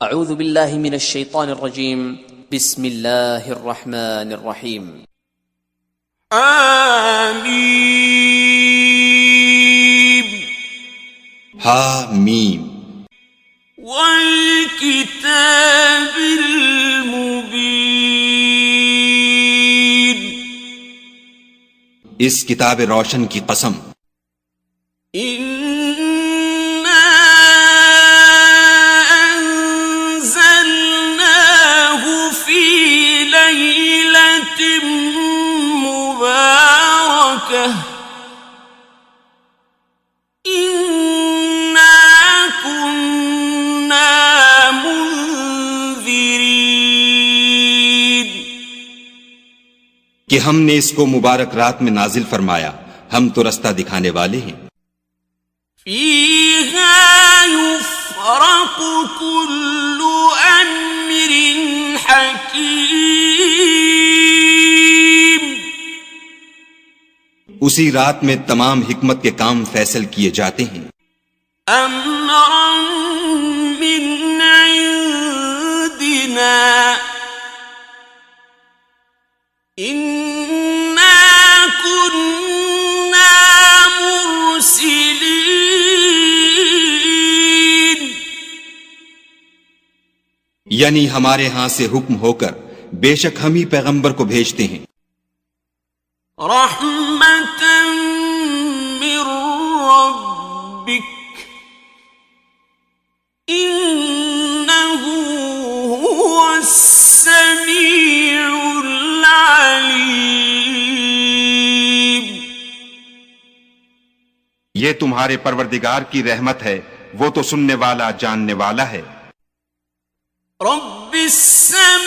اعوذ باللہ من الشیطان الرجیم بسم اللہ الرحمن الرحیم آمین حامیم والکتاب المبین اس کتاب روشن کی قسم کہ ہم نے اس کو مبارک رات میں نازل فرمایا، ہم تو رستہ دکھانے والے ہیں۔ فیہا یفرق کل امر حکیم، اسی رات میں تمام حکمت کے کام فیصل کیے جاتے ہیں۔ امرا من عندنا انا كنا مرسلین، یعنی ہمارے ہاں سے حکم ہو کر بے شک ہم ہی پیغمبر کو بھیجتے ہیں۔ رحمتا من ربک انہ هو السمیع العلیم، یہ تمہارے پروردگار کی رحمت ہے، وہ تو سننے والا جاننے والا ہے۔ رب السماوات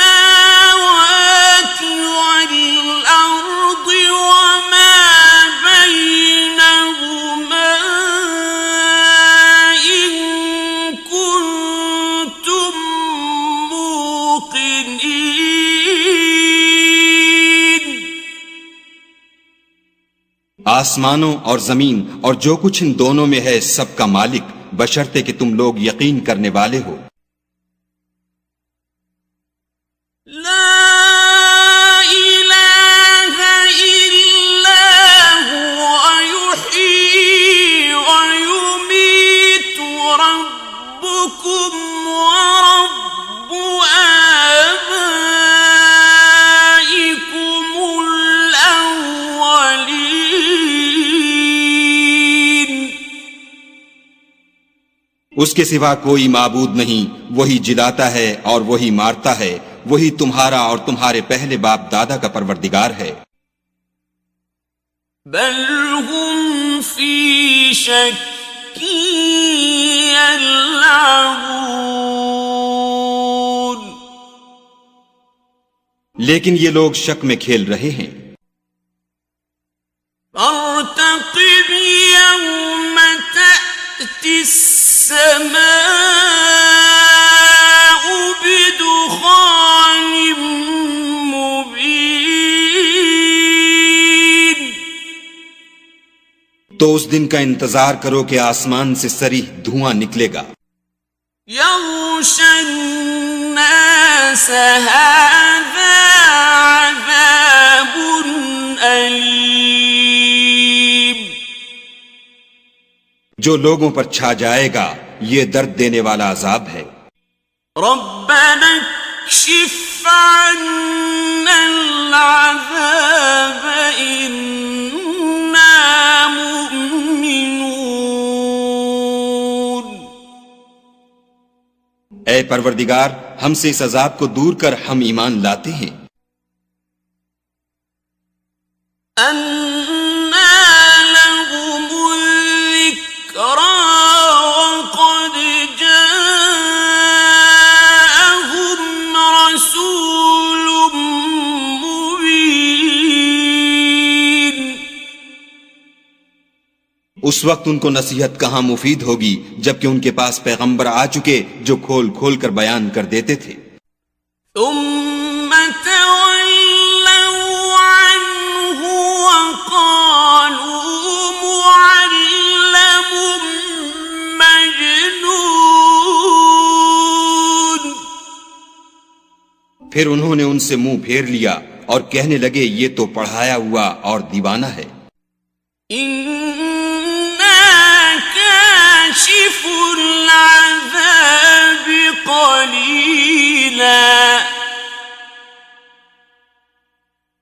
والارض وما بینہما ان کنتم موقنین، آسمانوں اور زمین اور جو کچھ ان دونوں میں ہے سب کا مالک، بشرطے کہ تم لوگ یقین کرنے والے ہو۔ لا الہ الا هو یحیی ویمیت ربکم ورب آبائکم الاولین، اس کے سوا کوئی معبود نہیں، وہی جلاتا ہے اور وہی مارتا ہے، وہی تمہارا اور تمہارے پہلے باپ دادا کا پروردگار ہے۔ بل ہم فی شک یلعبون، لیکن یہ لوگ شک میں کھیل رہے ہیں۔ فارتقب یوم تأتی السماء بدخان مبین، تو اس دن کا انتظار کرو کہ آسمان سے صریح دھواں نکلے گا۔ یغشی الناس ھذا عذاب علیم، جو لوگوں پر چھا جائے گا یہ درد دینے والا عذاب ہے۔ ربنا اکشف عنا العذاب انا مؤمنون، اے پروردگار ہم سے اس عذاب کو دور کر، ہم ایمان لاتے ہیں۔ انا لهم الذکری وقد جاءهم رسول مبین، اس وقت ان کو نصیحت کہاں مفید ہوگی جبکہ ان کے پاس پیغمبر آ چکے جو کھول کھول کر بیان کر دیتے تھے۔ ثم تولوا عنه وقالوا معلم مجنون، پھر انہوں نے ان سے منہ پھیر لیا اور کہنے لگے یہ تو پڑھایا ہوا اور دیوانہ ہے. كاشف العذاب قليلا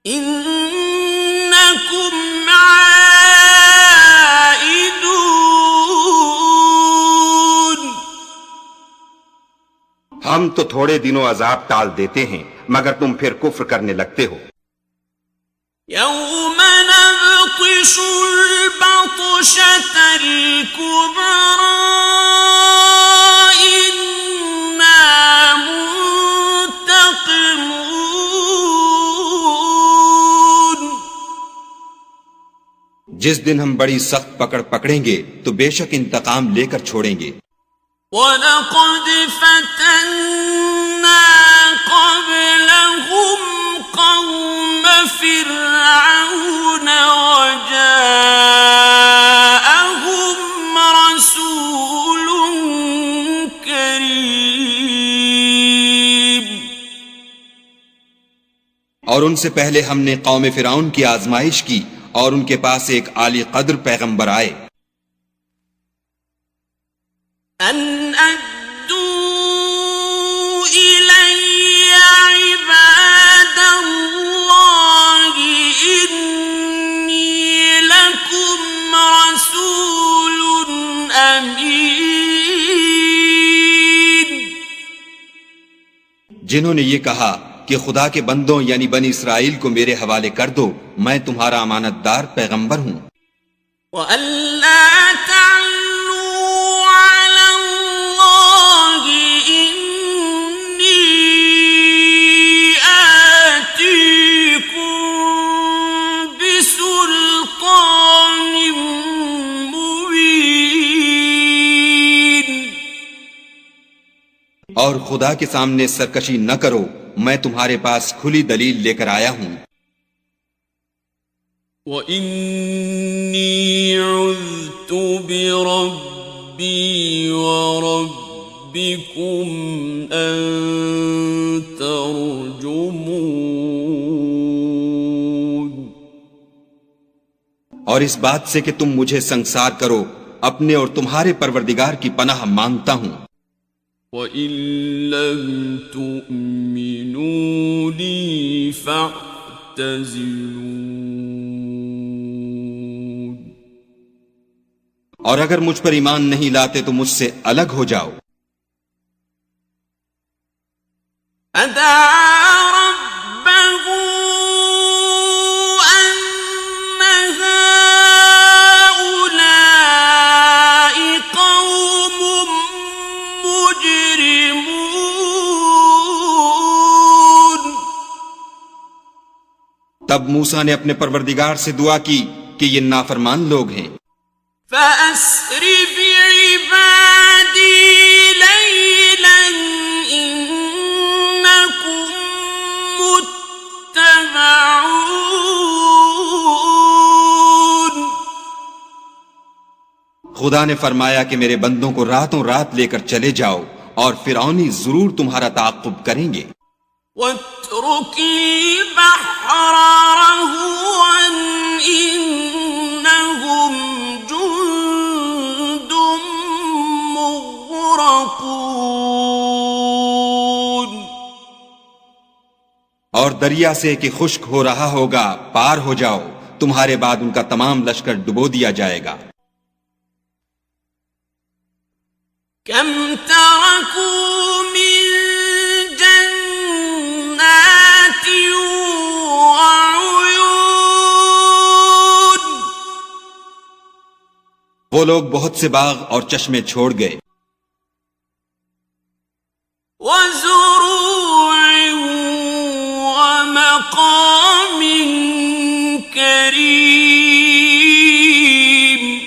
إنكم عائدون. ہم تو تھوڑے دنوں عذاب ٹال دیتے ہیں مگر تم پھر کفر کرنے لگتے ہو. يوم نبطش البطشة الكبرى إنا منتقمون. جس دن ہم بڑی سخت پکڑ پکڑیں گے تو بے شک انتقام لے کر چھوڑیں گے. وَلَقَدْ فَتَنَّا قَبْلَهُمْ قَوْمَ فِرْعَوْنَ وَجَاءَهُمْ رَسُولٌ كَرِيمٌ. اور ان سے پہلے ہم نے قوم فرعون کی آزمائش کی اور ان کے پاس ایک عالی قدر پیغمبر آئے. أَنْ أَدُّوا إِلَيَّ عِبَادَ اللَّهِ إِنِّي لَكُمْ رَسُولٌ أَمِينٌ. جنہوں نے یہ کہا کہ خدا کے بندوں یعنی بنی اسرائیل کو میرے حوالے کر دو، میں تمہارا امانت دار پیغمبر ہوں. وَأَلَّا تَعْلُوا عَلَى اللَّهِ إِنِّي آتِيكُم بِسُلْطَانٍ مُّبِينٍ. اور خدا کے سامنے سرکشی نہ کرو، میں تمہارے پاس کھلی دلیل لے کر آیا ہوں. وَإِنِّي عُذْتُ بِرَبِّي وَرَبِّكُمْ أَن تَرْجُمُونِ. اور اس بات سے کہ تم مجھے سنگسار کرو، اپنے اور تمہارے پروردگار کی پناہ مانگتا ہوں. وَإِن لَّمْ تُؤْمِنُوا لِي فَاعْتَزِلُونِ. اور اگر مجھ پر ایمان نہیں لاتے تو مجھ سے الگ ہو جاؤ. فَدَعَا رَبَّهُ أَنَّ هَٰؤُلَاءِ قَوْمٌ مُّجْرِمُونَ. تب موسیٰ نے اپنے پروردگار سے دعا کی کہ یہ نافرمان لوگ ہیں. فَأَسْرِ بِعِبَادِي لَيْلًا إِنَّكُم مُّتَّبَعُونَ. خدا نے فرمایا کہ میرے بندوں کو راتوں رات لے کر چلے جاؤ اور فرعونی ضرور تمہارا تعاقب کریں گے. وَاتْرُكِ الْبَحْرَ رَهْوًا إِنَّهُمْ جُندٌ مُّغْرَقُونَ. اور دریا سے کہ خشک ہو رہا ہوگا پار ہو جاؤ، تمہارے بعد ان کا تمام لشکر ڈبو دیا جائے گا. كَمْ تَرَكُوا مِن جَنَّاتٍ وَعُيُونٍ. وہ لوگ بہت سے باغ اور چشمے چھوڑ گئے. وَزُرُوعٍ وَمَقَامٍ كَرِيمٍ.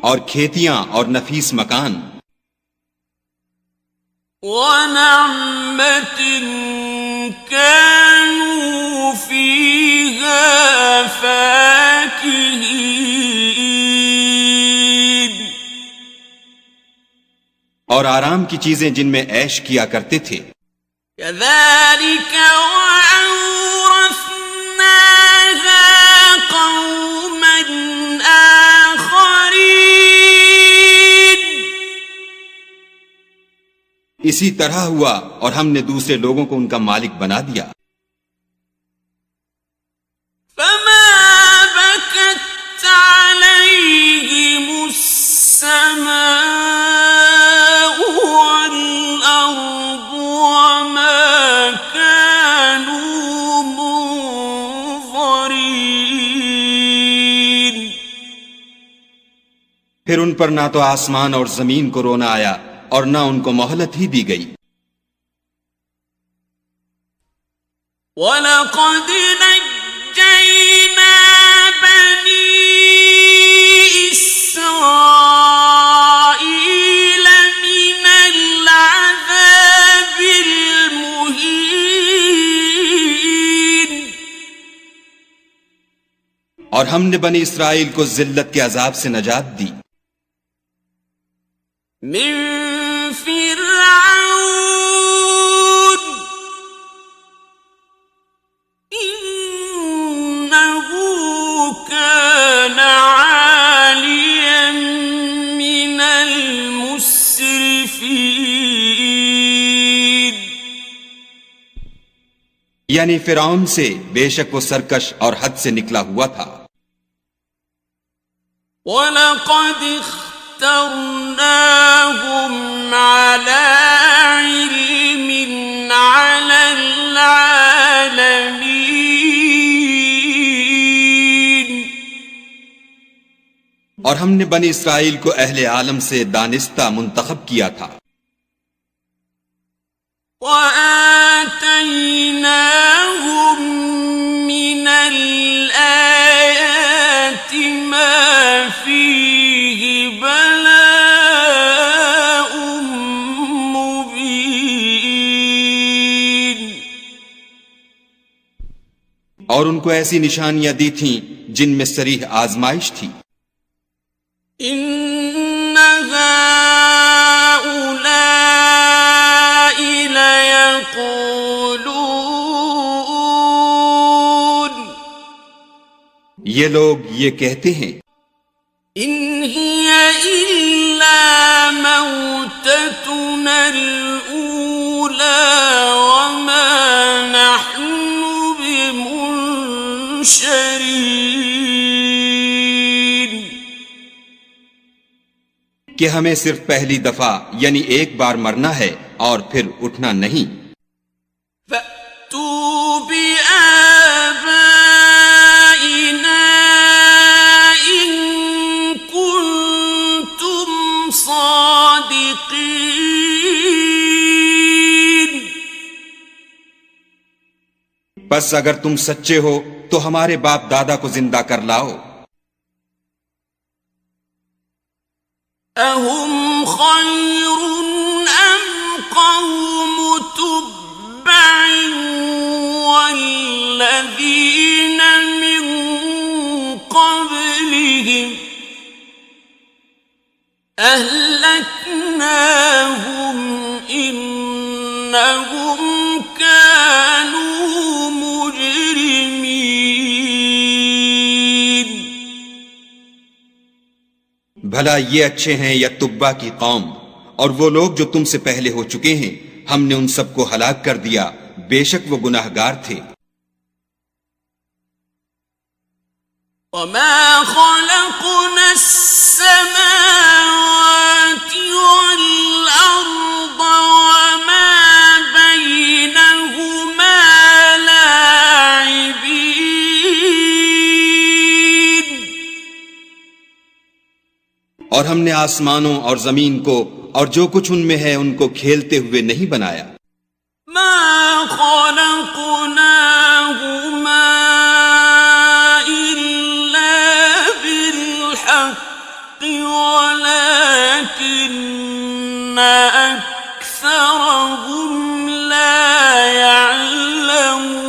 اور کھیتیاں اور نفیس مکان. وَنَعْمَةٍ كَانُوا فِيهَا فَاكِهِينَ. اور آرام کی چیزیں جن میں عیش کیا کرتے تھے. كذلك وأورثناها قوما آخرين. اسی طرح ہوا اور ہم نے دوسرے لوگوں کو ان کا مالک بنا دیا. فما بكت عليهم السماء والأرض وما كانوا منظرين. پھر ان پر نہ تو آسمان اور زمین کو رونا آیا اور نہ ان کو مہلت ہی دی گئی. وَلَقَدْ نَجَّيْنَا بَنِي إِسْرَائِيلَ مِنَ الْعَذَابِ الْمُهِينِ. اور ہم نے بنی اسرائیل کو ذلت کے عذاب سے نجات دی. من فرعون إنه كان عاليا من المسرفين. یعنی فرعون سے بے شک وہ سرکش اور حد سے نکلا ہوا تھا. وَلَقَدْ اخْتَرْنَاهُمْ عَلَى عِلْمٍ عَلَى الْعَالَمِينَ. اور ہم نے بنی اسرائیل کو اہل عالم سے دانستہ منتخب کیا تھا. وَآتَيْنَاهُمْ مِنَ الْآيَاتِ مَا فِيهِ بَلَاءٌ مُبِينٌ. اور ان کو ایسی نشانیاں دی تھیں جن میں صریح آزمائش تھی. إِنَّ هَٰؤُلَاءِ لَيَقُولُونَ یہ لوگ یہ کہتے ہیں إِنْ هِيَ إِلَّا مَوْتَتُنَا الْأُولَىٰ وَمَا نَحْنُ بِمُنشَرِينَ. کہ ہمیں صرف پہلی دفعہ یعنی ایک بار مرنا ہے اور پھر اٹھنا نہیں. فَأْتُوا بِآبَائِنَا إِن كُنتُمْ صَادِقِينَ. بس اگر تم سچے ہو تو ہمارے باپ دادا کو زندہ کر لاؤ. أَهُمْ خَيْرٌ أَمْ قَوْمُ تُبَّعٍ وَالَّذِينَ مِن قَبْلِهِمْ أَهْلَكْنَاهُمْ إِنَّهُمْ كَانُوا مُجْرِمِينَ. بھلا یہ اچھے ہیں یا تبا کی قوم؟ اور وہ لوگ جو تم سے پہلے ہو چکے ہیں ہم نے ان سب کو ہلاک کر دیا، بے شک وہ گناہگار تھے. وَمَا خَلَقْنَا السَّمَاوَاتِ وَالْأَرْضَ وَمَا بَيْنَهُمَا لَاعِبِينَ. اور ہم نے آسمانوں اور زمین کو اور جو کچھ ان میں ہے ان کو کھیلتے ہوئے نہیں بنایا. مَا خَلَقْنَاهُمَا إِلَّا بِالْحَقِّ وَلَكِنَّ أَكْثَرَهُمْ لَا يَعْلَمُونَ.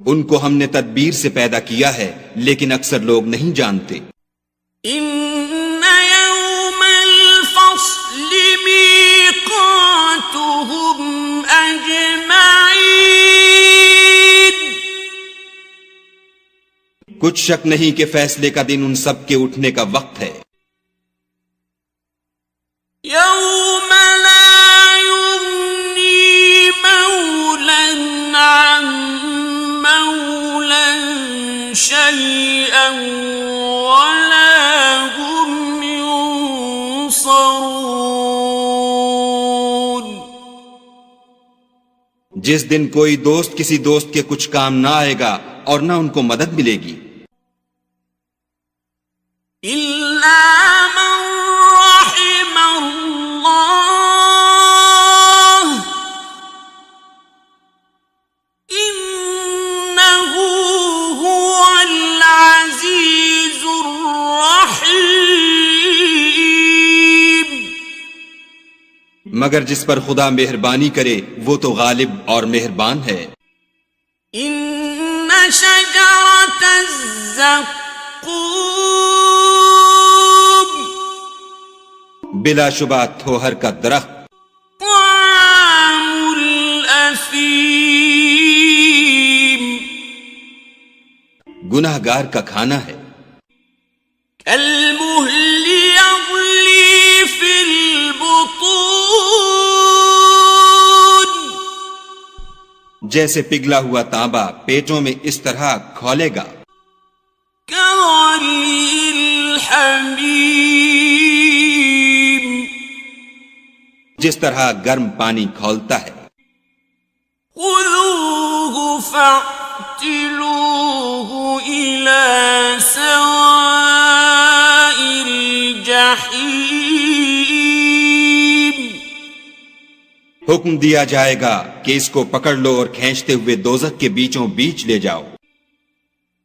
ان کو ہم نے تدبیر سے پیدا کیا ہے لیکن اکثر لوگ نہیں جانتے. إن يوم الفصل ميقاتهم أجمعين کچھ شک نہیں کہ فیصلے کا دن ان سب کے اٹھنے کا وقت ہے. يوم لا يغني مولا عن مولا شيئا ولا هم ينصرون. جس دن کوئی دوست کسی دوست کے کچھ کام نہ آئے گا اور نہ ان کو مدد ملے گی. إلا من رحم الله إنه هو العزيز الرحيم. مگر جس پر خدا مہربانی کرے وہ تو غالب اور مہربان ہے. إن شجرة الزقوم بلا شبہ تھوہر کا درخت طعام الأثيم گناہ گار کا کھانا ہے. كالمهل يغلي في البطون جیسے پگھلا ہوا تانبا پیٹوں میں اس طرح کھولے گا. كغلي الحميم جس طرح گرم پانی کھولتا ہے. خذوه فاعتلوه إلى سواء الجحيم. حکم دیا جائے گا کہ اس کو پکڑ لو اور کھینچتے ہوئے دوزخ کے بیچوں بیچ لے جاؤ.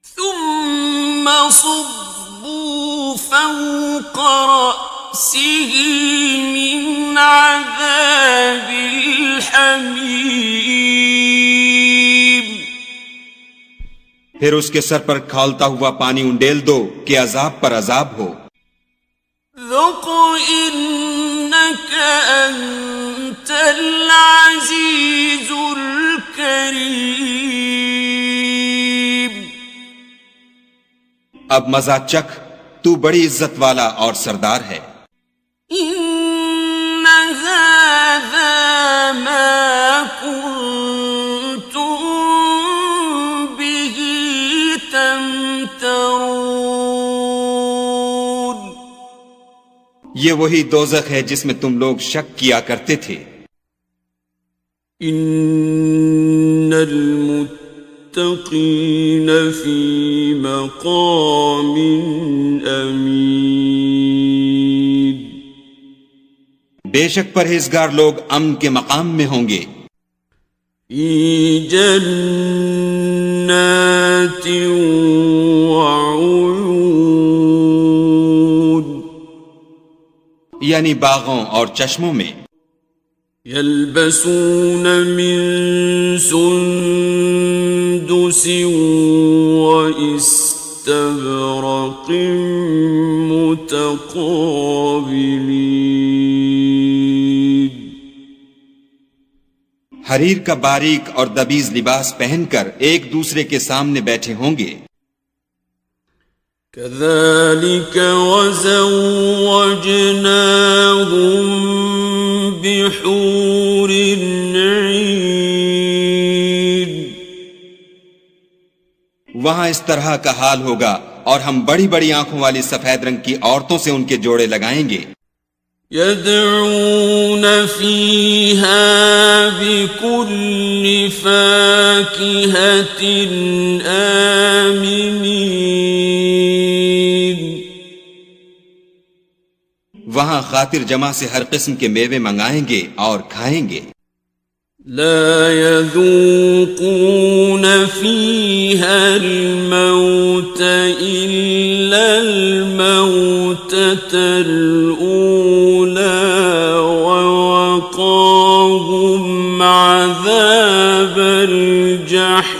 ثم صبوا فوق رأسه من عذاب الحميم. پھر اس کے سر پر کھولتا ہوا پانی انڈیل دو کہ عذاب پر عذاب ہو. ذق إنك أنت العزيز الكريم. اب مزہ چکھ، تو بڑی عزت والا اور سردار ہے. إن هذا ما كنتم به تمترون. یہ وہی دوزخ ہے جس میں تم لوگ شک کیا کرتے تھے. إن المتقين في مقام أمين. بے شک پرہیزگار لوگ امن کے مقام میں ہوں گے. في جنات وعيون یعنی باغوں اور چشموں میں. يلبسون من سندس واستبرق متقابلين. حریر کا باریک اور دبیز لباس پہن کر ایک دوسرے کے سامنے بیٹھے ہوں گے. كذلك وزوجناهم بحور عين. وہاں اس طرح کا حال ہوگا اور ہم بڑی بڑی آنکھوں والی سفید رنگ کی عورتوں سے ان کے جوڑے لگائیں گے. يدعون فيها بكل فاكهة آمنين. وہاں خاطر جمع سے ہر قسم کے میوے منگائیں گے اور کھائیں گے. لا يذوقون فيها الموت إلا الموتة الأولى ووقاهم عذاب الجحيم.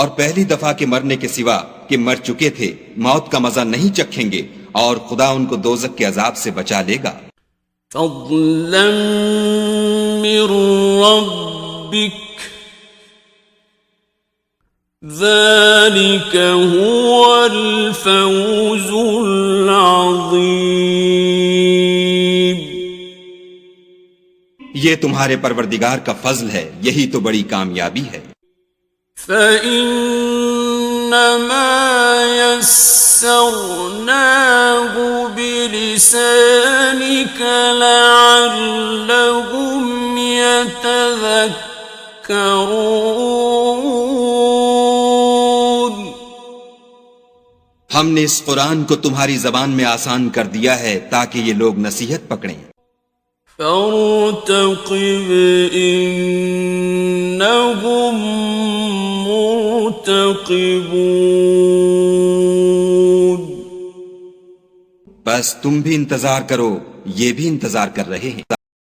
اور پہلی دفعہ کے مرنے کے سوا کہ مر چکے تھے موت کا مزہ نہیں چکھیں گے، اور خدا ان کو دوزخ کے عذاب سے بچا لے گا۔ فضلا من ربك ذلك هو الفوز العظيم۔ یہ تمہارے پروردگار کا فضل ہے، یہی تو بڑی کامیابی ہے۔ فإنما يسرناه بلسانك لعلهم يتذكرون۔ ہم نے اس قرآن کو تمہاری زبان میں آسان کر دیا ہے تاکہ یہ لوگ نصیحت پکڑیں۔ فارتقب إنهم مرتقبون۔ بس تم بھی انتظار کرو، یہ بھی انتظار کر رہے ہیں۔